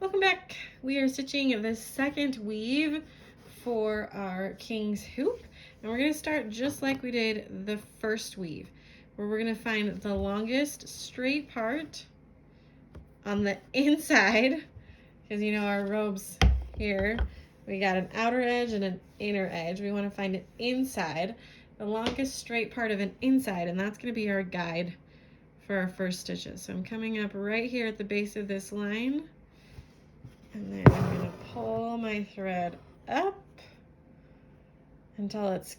Welcome back. We are stitching the second weave for our King's hoop, and we're going to start just like we did the first weave, where we're going to find the longest straight part on the inside, because you know our robes here, we got an outer edge and an inner edge. We want to find it inside, the longest straight part of an inside, and that's going to be our guide for our first stitches. So I'm coming up right here at the base of this line, and then I'm going to pull my thread up until it's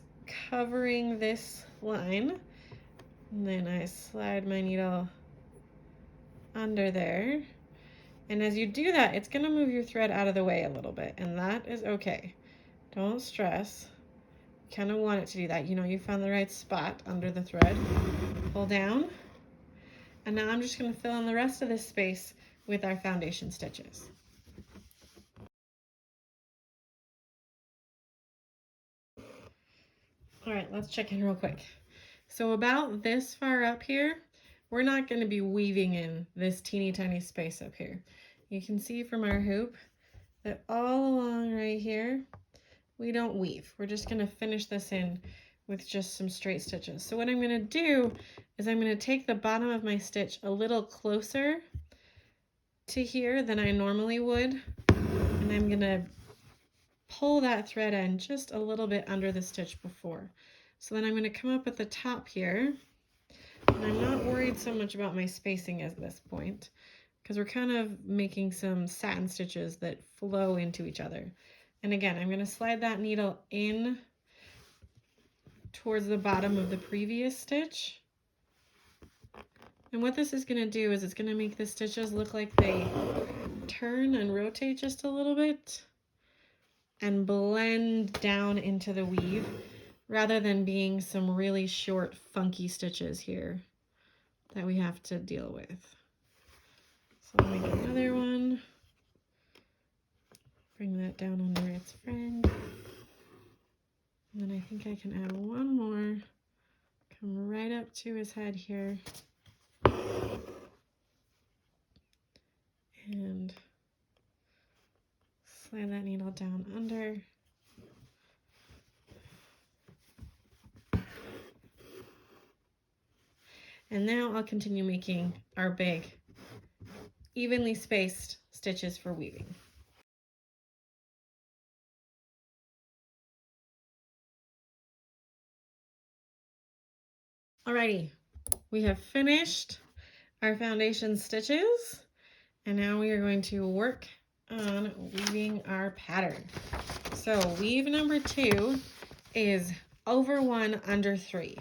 covering this line. And then I slide my needle under there. And as you do that, it's going to move your thread out of the way a little bit, and that is okay. Don't stress. You kind of want it to do that. You know you found the right spot under the thread. Pull down. And now I'm just going to fill in the rest of this space with our foundation stitches. All right, let's check in real quick. So about this far up here, we're not going to be weaving in this teeny tiny space up here. You can see from our hoop that all along right here, we don't weave. We're just going to finish this in with just some straight stitches. So what I'm going to do is I'm going to take the bottom of my stitch a little closer to here than I normally would, and I'm going to pull that thread in just a little bit under the stitch before. So then I'm going to come up at the top here, and I'm not worried so much about my spacing at this point, because we're kind of making some satin stitches that flow into each other. And again, I'm going to slide that needle in towards the bottom of the previous stitch. And what this is going to do is it's going to make the stitches look like they turn and rotate just a little bit and blend down into the weave, rather than being some really short, funky stitches here that we have to deal with. So I'll make another one. Bring that down under its friend. And then I think I can add one more. Come right up to his head here. And slide that needle down under. And now I'll continue making our big, evenly spaced stitches for weaving. Alrighty, we have finished our foundation stitches, and now we are going to work on weaving our pattern. So weave number 2 is over 1 under 3.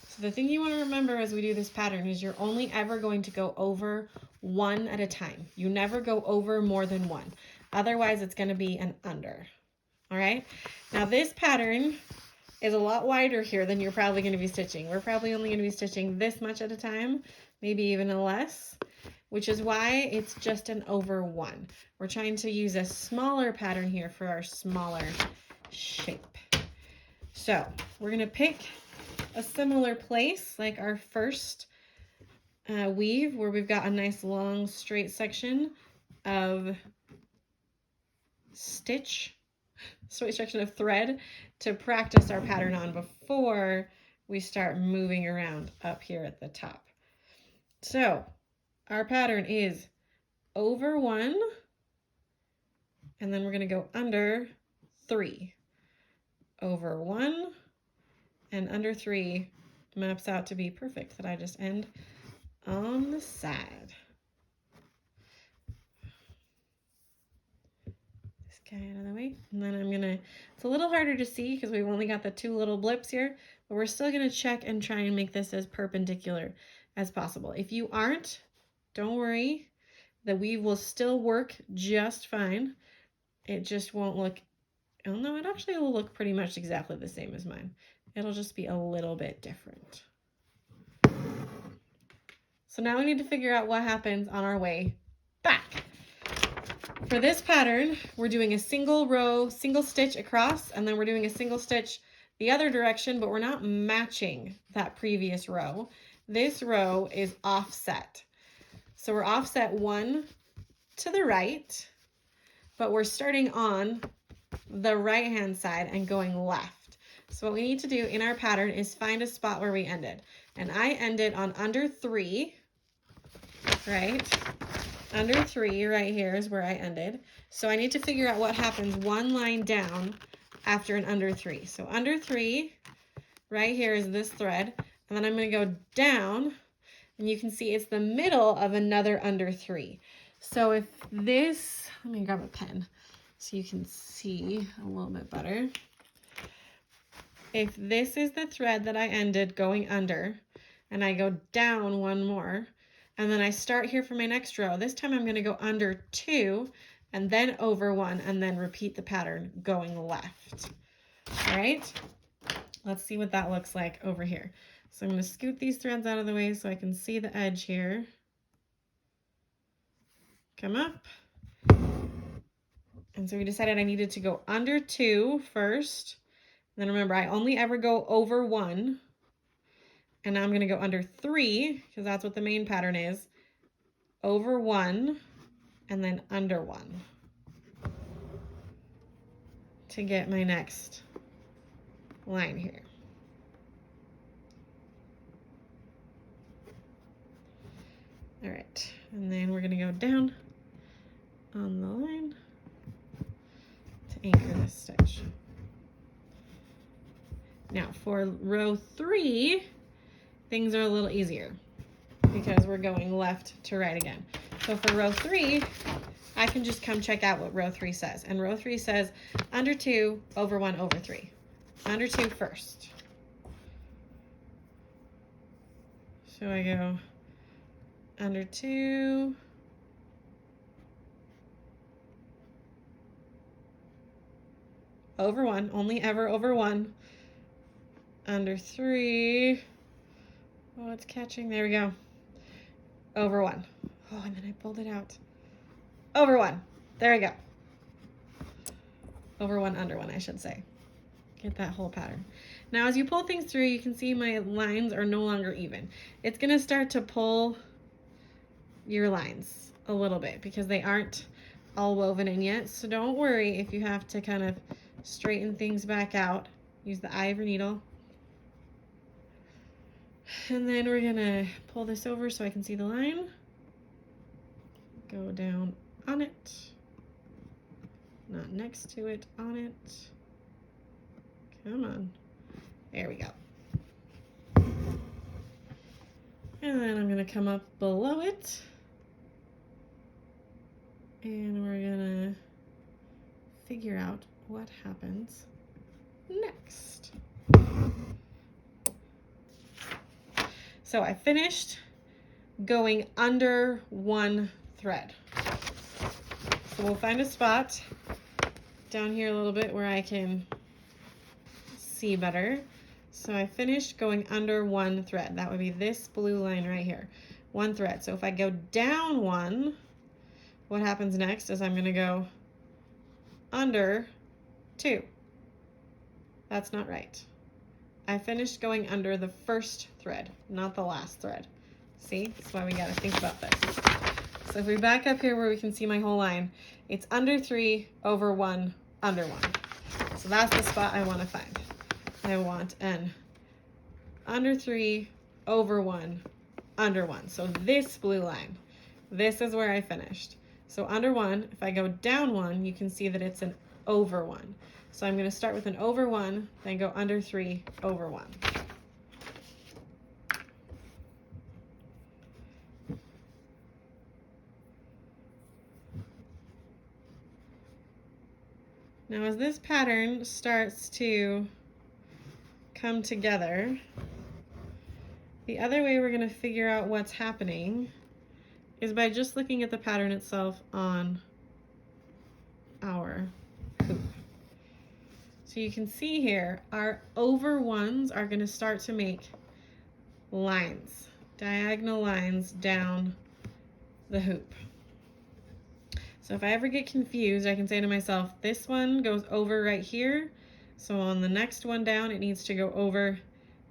So the thing you want to remember as we do this pattern is you're only ever going to go over 1 at a time. You never go over more than 1. Otherwise, it's going to be an under. All right. Now this pattern is a lot wider here than you're probably going to be stitching. We're probably only going to be stitching this much at a time, maybe even less, which is why it's just an over 1. We're trying to use a smaller pattern here for our smaller shape. So we're going to pick a similar place like our first weave, where we've got a nice long straight section of straight section of thread to practice our pattern on before we start moving around up here at the top. So our pattern is over 1, and then we're going to go under 3. Over 1 and under 3 maps out to be perfect, that I just end on the side. This guy out of the way, and then I'm gonna, it's a little harder to see because we've only got the 2 little blips here, but we're still gonna check and try and make this as perpendicular as possible. If you aren't, don't worry, the weave will still work just fine. It just won't look, oh no, it actually will look pretty much exactly the same as mine. It'll just be a little bit different. So now we need to figure out what happens on our way back. For this pattern, we're doing a single row, single stitch across, and then we're doing a single stitch the other direction, but we're not matching that previous row. This row is offset. So we're offset 1 to the right, but we're starting on the right hand side and going left. So what we need to do in our pattern is find a spot where we ended. And I ended on under 3, right? Under 3 right here is where I ended. So I need to figure out what happens one line down after an under 3. So under 3 right here is this thread, and then I'm going to go down, and you can see it's the middle of another under 3. So if this, let me grab a pen so you can see a little bit better. If this is the thread that I ended going under, and I go down one more, and then I start here for my next row, this time I'm going to go under 2 and then over 1 and then repeat the pattern going left. All right, let's see what that looks like over here. So I'm going to scoot these threads out of the way so I can see the edge here. Come up. And so we decided I needed to go under 2 first. And then remember, I only ever go over 1. And now I'm going to go under 3 because that's what the main pattern is. Over 1 and then under 1 to get my next line here. All right, and then we're going to go down on the line to anchor this stitch. Now for row 3, things are a little easier because we're going left to right again. So for row 3, I can just come check out what row 3 says. And row 3 says under 2, over 1, over 3. Under 2 first. So I go under 2, over 1, only ever over 1, under 3, oh, it's catching, there we go, over 1, oh, and then I pulled it out, over 1, there we go, over 1, under 1, I should say. Get that whole pattern. Now as you pull things through, you can see my lines are no longer even. It's going to start to pull your lines a little bit because they aren't all woven in yet, so don't worry if you have to kind of straighten things back out. Use the eye of your needle. And then we're gonna pull this over so I can see the line. Go down on it. Not next to it, on it. Come on. There we go. And then I'm gonna come up below it. And we're gonna figure out what happens next. So I finished going under 1 thread. So we'll find a spot down here a little bit where I can see better. So I finished going under 1 thread. That would be this blue line right here. 1 thread. So if I go down 1, what happens next is I'm going to go under 2. That's not right. I finished going under the first thread, not the last thread. See? That's why we got to think about this. So if we back up here where we can see my whole line, it's under 3, over 1, under 1. So that's the spot I want to find. I want an under 3, over 1, under 1. So this blue line, this is where I finished. So under 1, if I go down 1, you can see that it's an over 1. So I'm going to start with an over 1, then go under 3, over 1. Now as this pattern starts to come together, the other way we're going to figure out what's happening is by just looking at the pattern itself on our hoop. So you can see here, our over 1s are going to start to make lines, diagonal lines down the hoop. So if I ever get confused, I can say to myself, this one goes over right here. So on the next one down, it needs to go over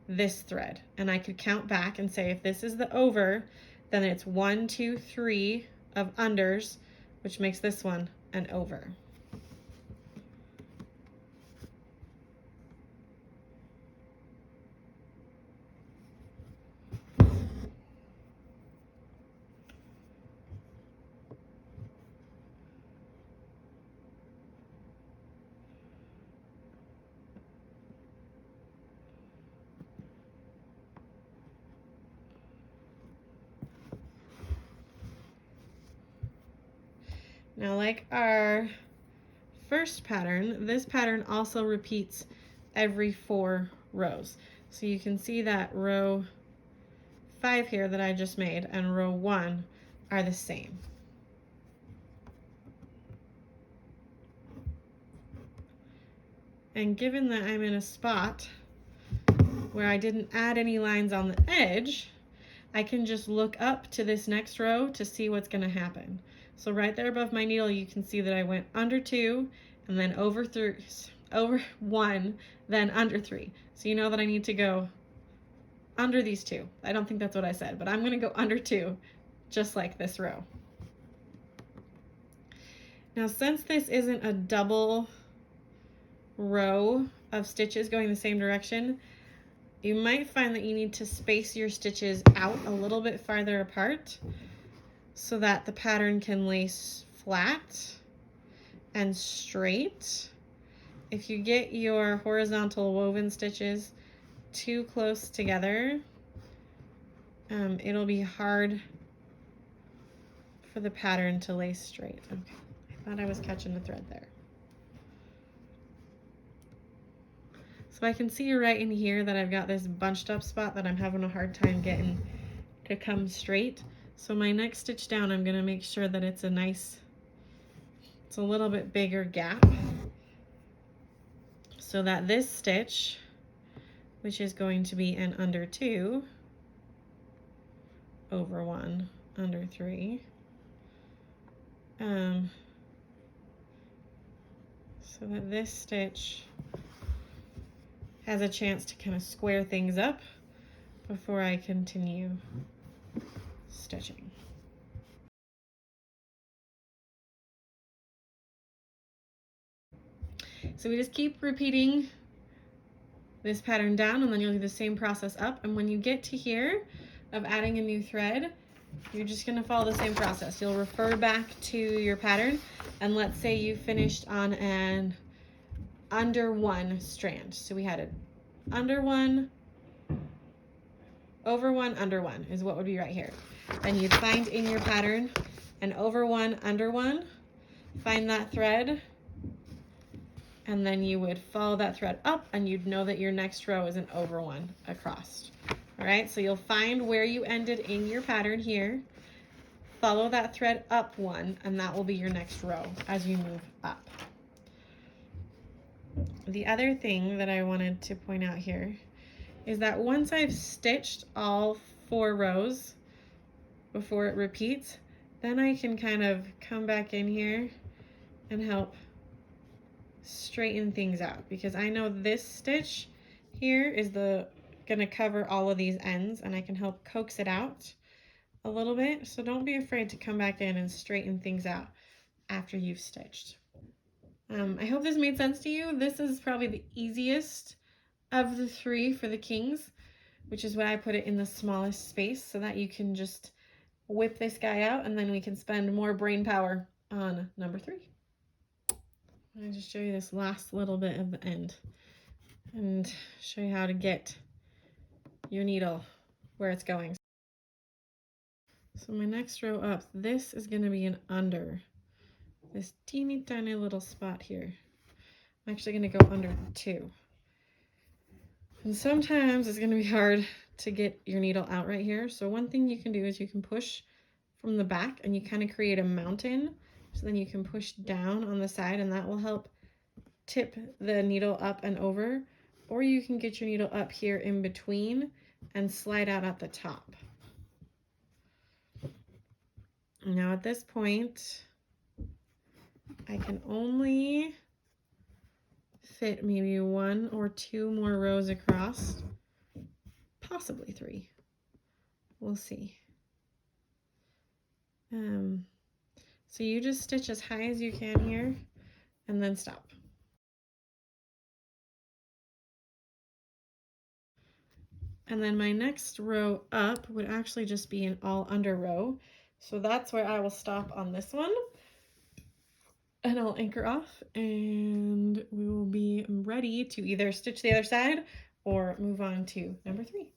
this thread. And I could count back and say, if this is the over, then it's 1, 2, 3 of unders, which makes this one and over. Now, like our first pattern, this pattern also repeats every 4 rows. So you can see that row 5 here that I just made and row 1 are the same. And given that I'm in a spot where I didn't add any lines on the edge, I can just look up to this next row to see what's going to happen. So right there above my needle, you can see that I went under 2 and then over 1, then under 3. So you know that I need to go under these 2. I don't think that's what I said, but I'm going to go under 2, just like this row. Now, since this isn't a double row of stitches going the same direction, you might find that you need to space your stitches out a little bit farther apart so that the pattern can lace flat and straight. If you get your horizontal woven stitches too close together, it'll be hard for the pattern to lace straight. Okay, I thought I was catching the thread there. So I can see right in here that I've got this bunched up spot that I'm having a hard time getting to come straight. So my next stitch down, I'm gonna make sure that it's a little bit bigger gap so that this stitch, which is going to be an under 2, over 1, under 3, so that this stitch has a chance to kind of square things up before I continue stitching. So we just keep repeating this pattern down, and then you'll do the same process up. And when you get to here of adding a new thread, you're just going to follow the same process. You'll refer back to your pattern, and let's say you finished on an under 1 strand. So we had an under 1, over 1, under 1 is what would be right here. Then you'd find in your pattern an over 1, under 1, find that thread, and then you would follow that thread up, and you'd know that your next row is an over 1 across. All right, so you'll find where you ended in your pattern here, follow that thread up 1, and that will be your next row as you move up. The other thing that I wanted to point out here is that once I've stitched all 4 rows before it repeats, then I can kind of come back in here and help straighten things out, because I know this stitch here is gonna cover all of these ends, and I can help coax it out a little bit. So don't be afraid to come back in and straighten things out after you've stitched. I hope this made sense to you. This is probably the easiest of the 3 for the Kings, which is why I put it in the smallest space so that you can just whip this guy out, and then we can spend more brain power on number 3. I'll just show you this last little bit of the end and show you how to get your needle where it's going. So my next row up, this is going to be an under, this teeny tiny little spot here. I'm actually going to go under 2. And sometimes it's going to be hard to get your needle out right here. So one thing you can do is you can push from the back, and you kind of create a mountain. So then you can push down on the side, and that will help tip the needle up and over. Or you can get your needle up here in between and slide out at the top. Now at this point, I can only fit maybe 1 or 2 more rows across, possibly 3. We'll see. So you just stitch as high as you can here and then stop. And then my next row up would actually just be an all under row. So that's where I will stop on this one. And I'll anchor off and we will be ready to either stitch the other side or move on to number 3.